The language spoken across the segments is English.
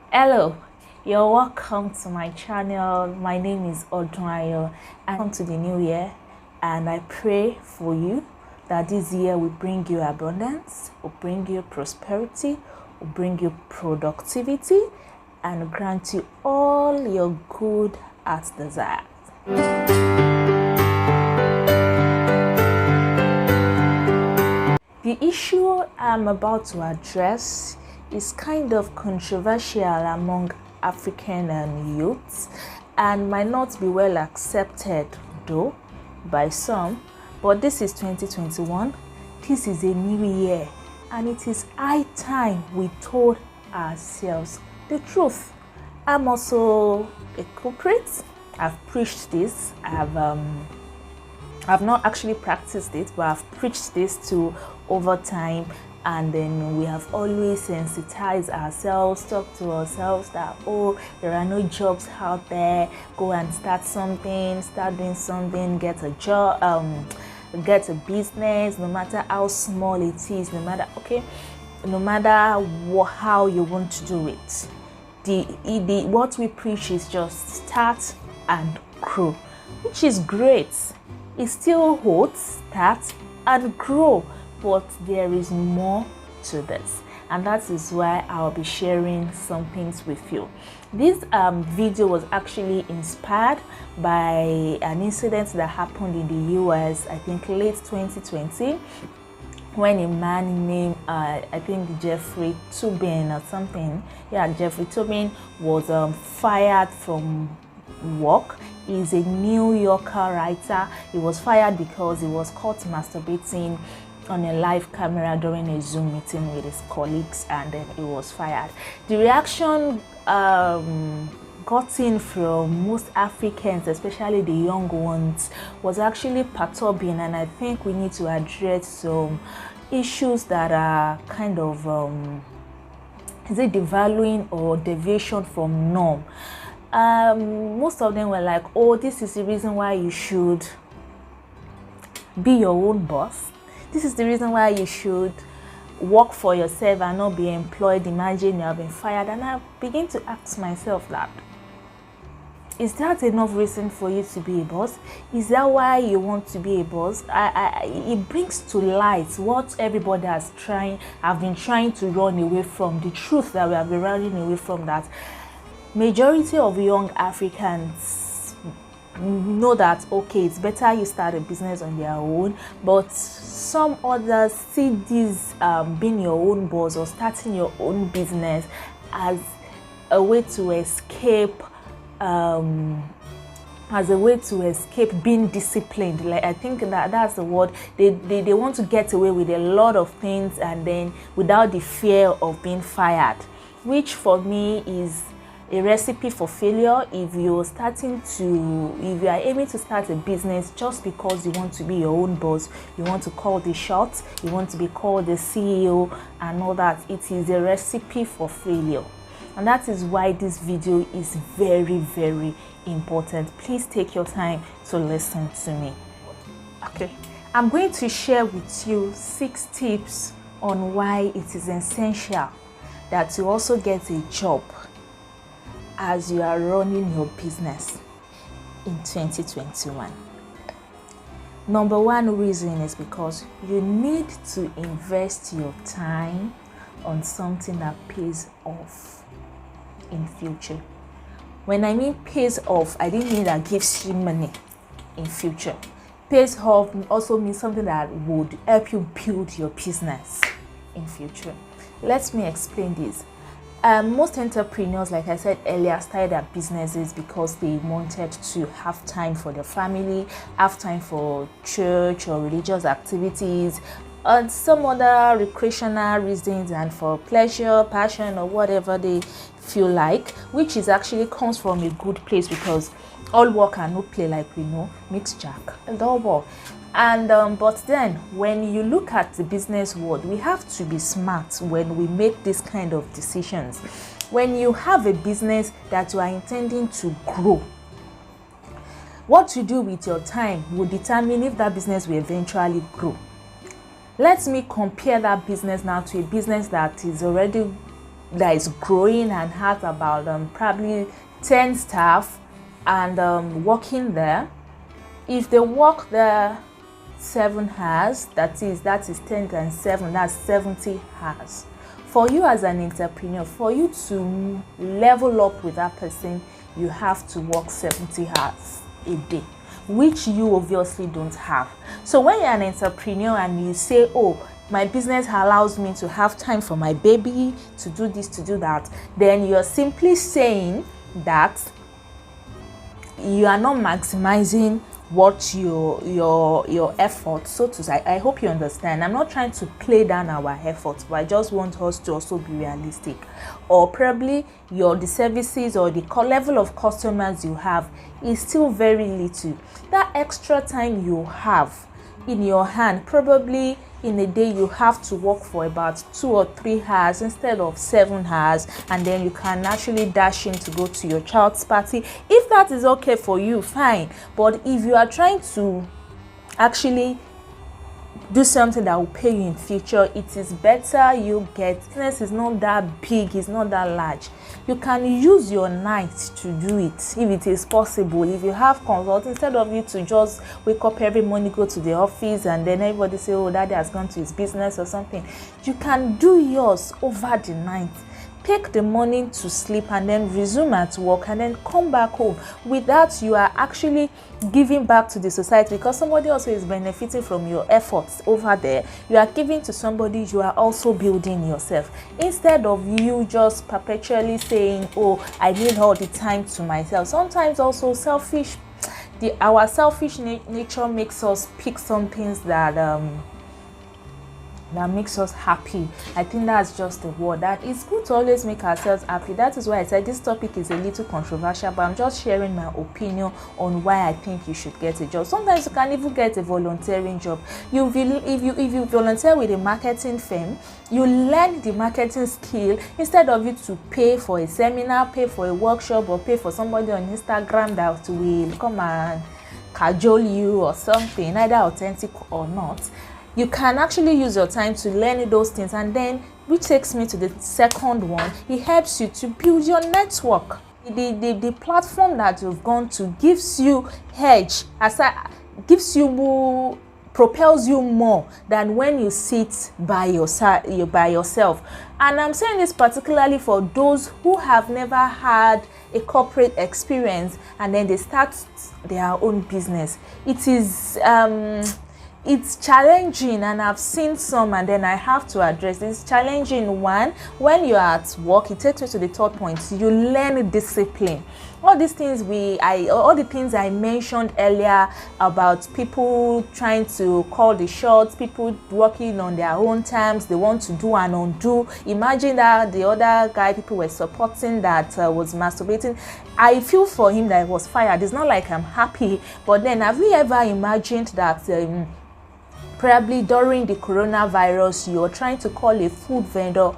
Hello, you're welcome to my channel. My name is Odunwayo and welcome to the new year, and I pray for you that this year will bring you abundance, will bring you prosperity, will bring you productivity, and grant you all your good heart's desires. The issue I'm about to address is kind of controversial among African youths and might not be well accepted though by some, but this is 2021, this is a new year, and it is high time we told ourselves the truth. I'm also a culprit. I've preached this. I've not actually practiced it, but I've preached this to over time, and then we have always sensitized ourselves, talk to ourselves that, oh, there are no jobs out there, go and start something, start doing something, get a job, get a business, no matter how small it is, no matter how you want to do it. What we preach is just start and grow, which is great. It still holds start and grow, but there is more to this, and that is why I'll be sharing some things with you. This video was actually inspired by an incident that happened in the US, I think late 2020, when a man named I think Jeffrey Toobin or something, Jeffrey Toobin was fired from work. He's a New Yorker writer. He was fired because he was caught masturbating on a live camera during a Zoom meeting with his colleagues, and then he was fired. The reaction gotten from most Africans, especially the young ones, was actually perturbing, and I think we need to address some issues that are kind of is it devaluing or deviation from norm. Most of them were like, oh, this is the reason why you should be your own boss. This is the reason why you should work for yourself and not be employed. Imagine you have been fired. And I begin to ask myself that, is that enough reason for you to be a boss? Is that why you want to be a boss? It brings to light what everybody have been trying to run away from, the truth that we have been running away from, that majority of young Africans know that, okay, it's better you start a business on their own, but some others see this being your own boss or starting your own business as a way to escape being disciplined. Like, I think that's the word. They want to get away with a lot of things, and then without the fear of being fired, which for me is a recipe for failure. If you are aiming to start a business just because you want to be your own boss, you want to call the shots, you want to be called the CEO and all that, it is a recipe for failure. And that is why this video is very, very important. Please take your time to listen to me. Okay, I'm going to share with you 6 tips on why it is essential that you also get a job as you are running your business in 2021. Number 1 reason is because you need to invest your time on something that pays off in future. When I mean pays off, I didn't mean that gives you money in future. Pays off also means something that would help you build your business in future. Let me explain this. Most entrepreneurs, like I said earlier, started their businesses because they wanted to have time for their family, have time for church or religious activities, and some other recreational reasons, and for pleasure, passion, or whatever they feel like, which is actually comes from a good place, because all work and no play, like we know, makes Jack a dull boy. And but then when you look at the business world, we have to be smart when we make this kind of decisions. When you have a business that you are intending to grow, what you do with your time will determine if that business will eventually grow. Let me compare that business now to a business that is already that is growing and has about probably 10 staff and working there, if they work there 7 hours, that is 10 times 7, that's 70 hours. For you as an entrepreneur, for you to level up with that person, you have to work 70 hours a day, which you obviously don't have. So when you're an entrepreneur and you say, oh, my business allows me to have time for my baby, to do this, to do that, then you're simply saying that you are not maximizing what your effort, so to say. I hope you understand. I'm not trying to play down our efforts, but I just want us to also be realistic. Or probably the services or the level of customers you have is still very little. That extra time you have in your hand, probably in a day you have to work for about 2 or 3 hours instead of 7 hours, and then you can actually dash in to go to your child's party. If that is okay for you, fine. But if you are trying to actually do something that will pay you in future, it is better you get, business is not that big, it's not that large. You can use your night to do it if it is possible. If you have consults, instead of you to just wake up every morning, go to the office, and then everybody say, oh, daddy has gone to his business or something, you can do yours over the night. Take the morning to sleep and then resume at work and then come back home. With that, you are actually giving back to the society, because somebody also is benefiting from your efforts over there. You are giving to somebody, you are also building yourself. Instead of you just perpetually saying, oh, I need all the time to myself. Sometimes also our selfish nature makes us pick some things that makes us happy. I think that's just the word. That it's good to always make ourselves happy. That is why I said this topic is a little controversial, but I'm just sharing my opinion on why I think you should get a job. Sometimes you can even get a volunteering job. If you volunteer with a marketing firm, you learn the marketing skill instead of you to pay for a seminar, pay for a workshop, or pay for somebody on Instagram that will come and cajole you or something, either authentic or not. You can actually use your time to learn those things, and then, which takes me to the second one, it helps you to build your network. The platform that you've gone to gives you edge, propels you more than when you sit by yourself. And I'm saying this particularly for those who have never had a corporate experience and then they start their own business. It's challenging, and I've seen some, and then I have to address this. Challenging one, when you're at work, it takes me to the third point. You learn discipline. All the things I mentioned earlier about people trying to call the shots, people working on their own terms, they want to do and undo. Imagine that the other guy people were supporting that was masturbating. I feel for him that he was fired. It's not like I'm happy, but then have you ever imagined that probably during the coronavirus, you're trying to call a food vendor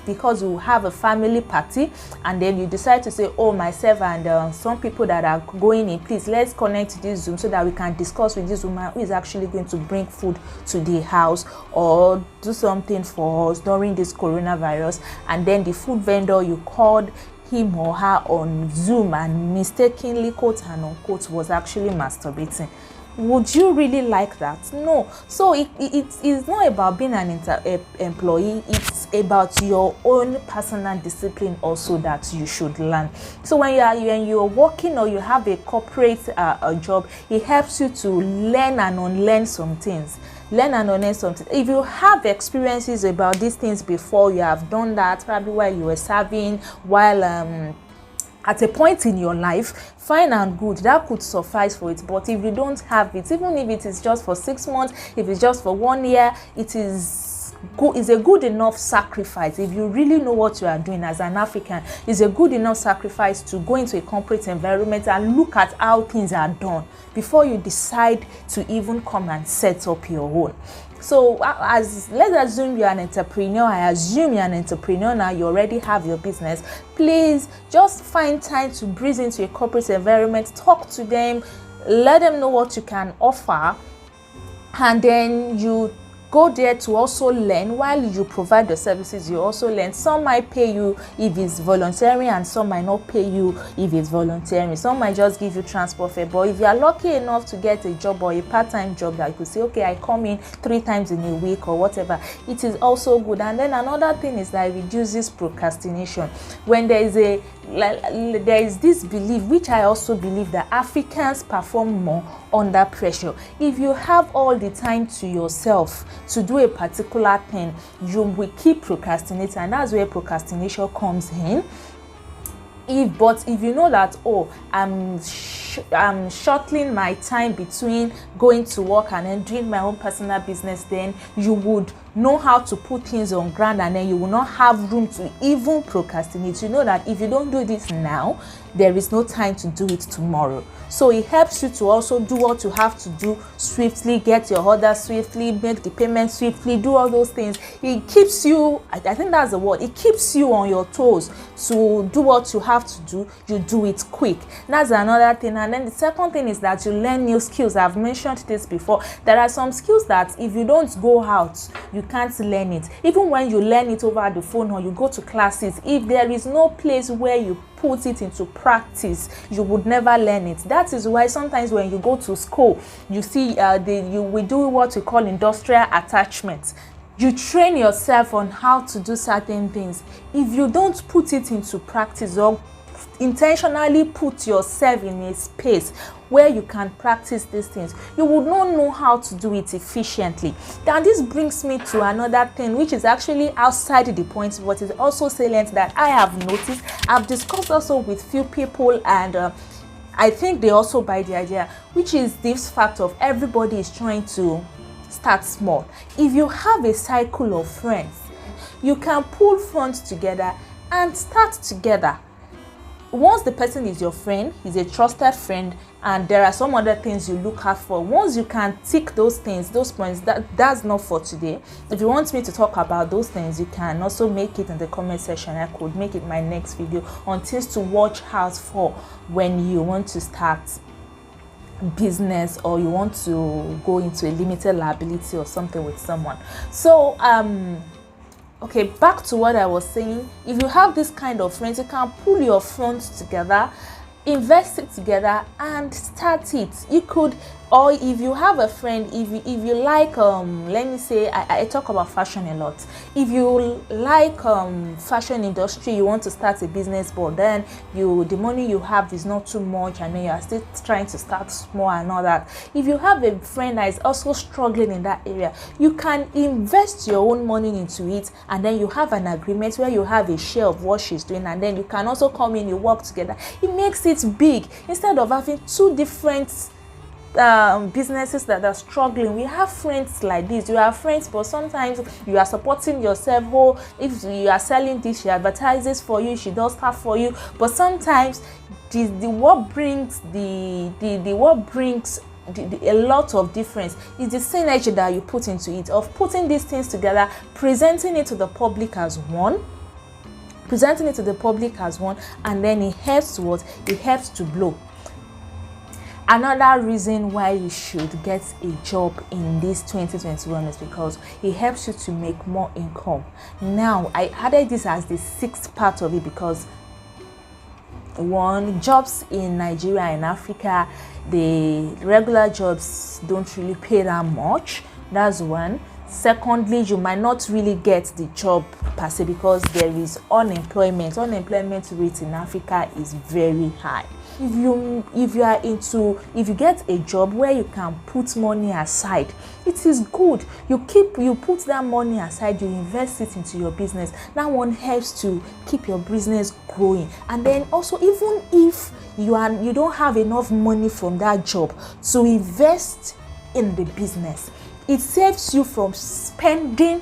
because you have a family party, and then you decide to say, oh, myself and some people that are going in, please let's connect to this Zoom so that we can discuss with this woman who is actually going to bring food to the house or do something for us during this coronavirus. And then the food vendor, you called him or her on Zoom and mistakenly, quote and unquote, was actually masturbating. Would you really like that? No. So it's not about being an employee. It's about your own personal discipline also that you should learn. So when you're working or you have a corporate job, it helps you to learn and unlearn some things. If you have experiences about these things before, you have done that probably while you were serving, while at a point in your life, fine and good, that could suffice for it. But if you don't have it, even if it is just for 6 months, if it's just for 1 year, it is a good enough sacrifice. If you really know what you are doing as an African, it's a good enough sacrifice to go into a corporate environment and look at how things are done before you decide to even come and set up your own. So let's assume you're an entrepreneur. I assume you're an entrepreneur now. You already have your business. Please just find time to breeze into a corporate environment. Talk to them. Let them know what you can offer. And then you go there to also learn. While you provide the services, you also learn. Some might pay you if it's volunteering, and some might not pay you if it's volunteering. Some might just give you transport fare. But if you are lucky enough to get a job or a part-time job that you could say, okay, I come in 3 times in a week or whatever, it is also good. And then another thing is that it reduces procrastination. When there is this belief, which I also believe, that Africans perform more under pressure. If you have all the time to yourself to do a particular thing, you will keep procrastinating, and that's where procrastination comes in. But if you know that, I'm shuttling my time between going to work and then doing my own personal business, then you would know how to put things on ground, and then you will not have room to even procrastinate. You know that if you don't do this now, there is no time to do it tomorrow. So it helps you to also do what you have to do swiftly, get your order swiftly, make the payment swiftly, do all those things. It keeps you, I think that's the word, it keeps you on your toes to do what you have to do. You do it quick. That's another thing. And then the second thing is that you learn new skills. I've mentioned this before. There are some skills that if you don't go out, you can't learn it. Even when you learn it over the phone or you go to classes, if there is no place where you put it into practice, you would never learn it. That is why sometimes when you go to school, you see we do what we call industrial attachment. You train yourself on how to do certain things. If you don't put it into practice or intentionally put yourself in a space where you can practice these things, you would not know how to do it efficiently. Now this brings me to another thing, which is actually outside the point, but is also salient, that I have noticed. I've discussed also with few people, and I think they also buy the idea, which is this fact of everybody is trying to start small. If you have a cycle of friends, you can pull funds together and start together. Once the person is your friend, he's a trusted friend, and there are some other things you look out for. Once you can tick those things, those points, that's not for today. If you want me to talk about those things, you can also make it in the comment section. I could make it my next video on things to watch out for when you want to start business or you want to go into a limited liability or something with someone. So okay, back to what I was saying. If you have this kind of friends, you can pull your funds together, invest it together, and start it. You could, or if you have a friend, if you like let me say, I talk about fashion a lot. If you like fashion industry, you want to start a business, but then the money you have is not too much, and then you are still trying to start small and all that. If you have a friend that is also struggling in that area, you can invest your own money into it, and then you have an agreement where you have a share of what she's doing, and then you can also come in, you work together. It makes it big instead of having two different businesses that are struggling. We have friends like this. You have friends, but sometimes you are supporting yourself. Oh, if you are selling this, she advertises for you, she does stuff for you. But sometimes what brings a lot of difference is the synergy that you put into it, of putting these things together, presenting it to the public as one, and then it helps to what? It helps to blow. Another reason why you should get a job in this 2021 is because it helps you to make more income. Now, I added this as the 6th part of it because one, jobs in Nigeria and Africa, the regular jobs don't really pay that much. That's one. Secondly, you might not really get the job per se because there is unemployment. Unemployment rate in Africa is very high. If you get a job where you can put money aside, it is good. You put that money aside, you invest it into your business. That one helps to keep your business growing. And then also, even if you don't have enough money from that job to invest in the business, it saves you from spending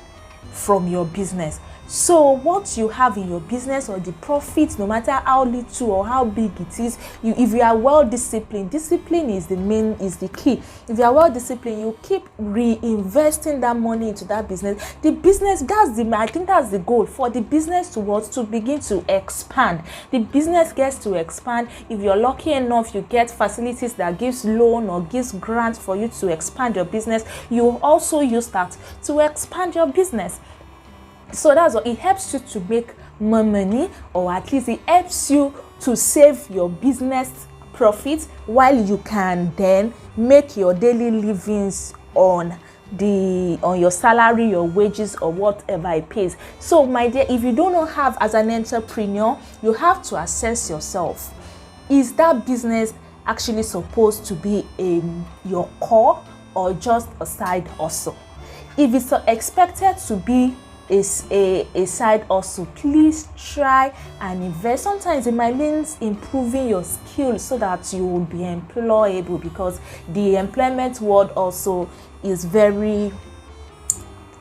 from your business. So what you have in your business, or the profits, no matter how little or how big it is, if you are well disciplined, discipline is the key. If you are well disciplined, you keep reinvesting that money into that business. The business, I think that's the goal, for the business to begin to expand. The business gets to expand. If you're lucky enough, you get facilities that gives loan or gives grants for you to expand your business. You also use that to expand your business. So that's what it helps you to make more money, or at least it helps you to save your business profits, while you can then make your daily livings on your salary, your wages, or whatever it pays. So my dear, if you don't have, as an entrepreneur, you have to assess yourself. Is that business actually supposed to be your core, or just a side hustle? If it's expected to be a side hustle, please try and invest. Sometimes it might mean improving your skills so that you will be employable, because the employment world also is very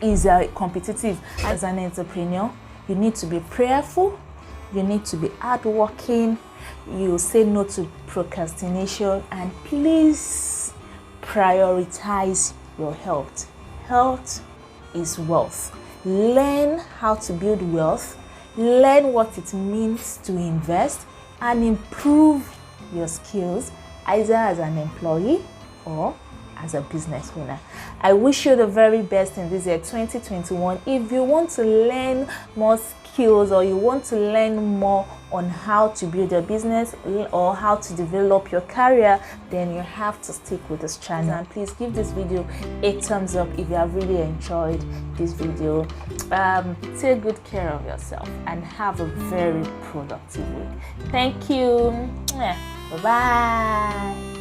competitive. As an entrepreneur, you need to be prayerful, you need to be hardworking, you say no to procrastination, and please prioritize your health. Health is wealth. Learn how to build wealth, learn what it means to invest, and improve your skills, either as an employee or as a business owner. I wish you the very best in this year 2021. If you want to learn more skills, or you want to learn more on how to build a business or how to develop your career, then you have to stick with this channel. And please give this video a thumbs up if you have really enjoyed this video. Take good care of yourself and have a very productive week. Thank you. Bye bye.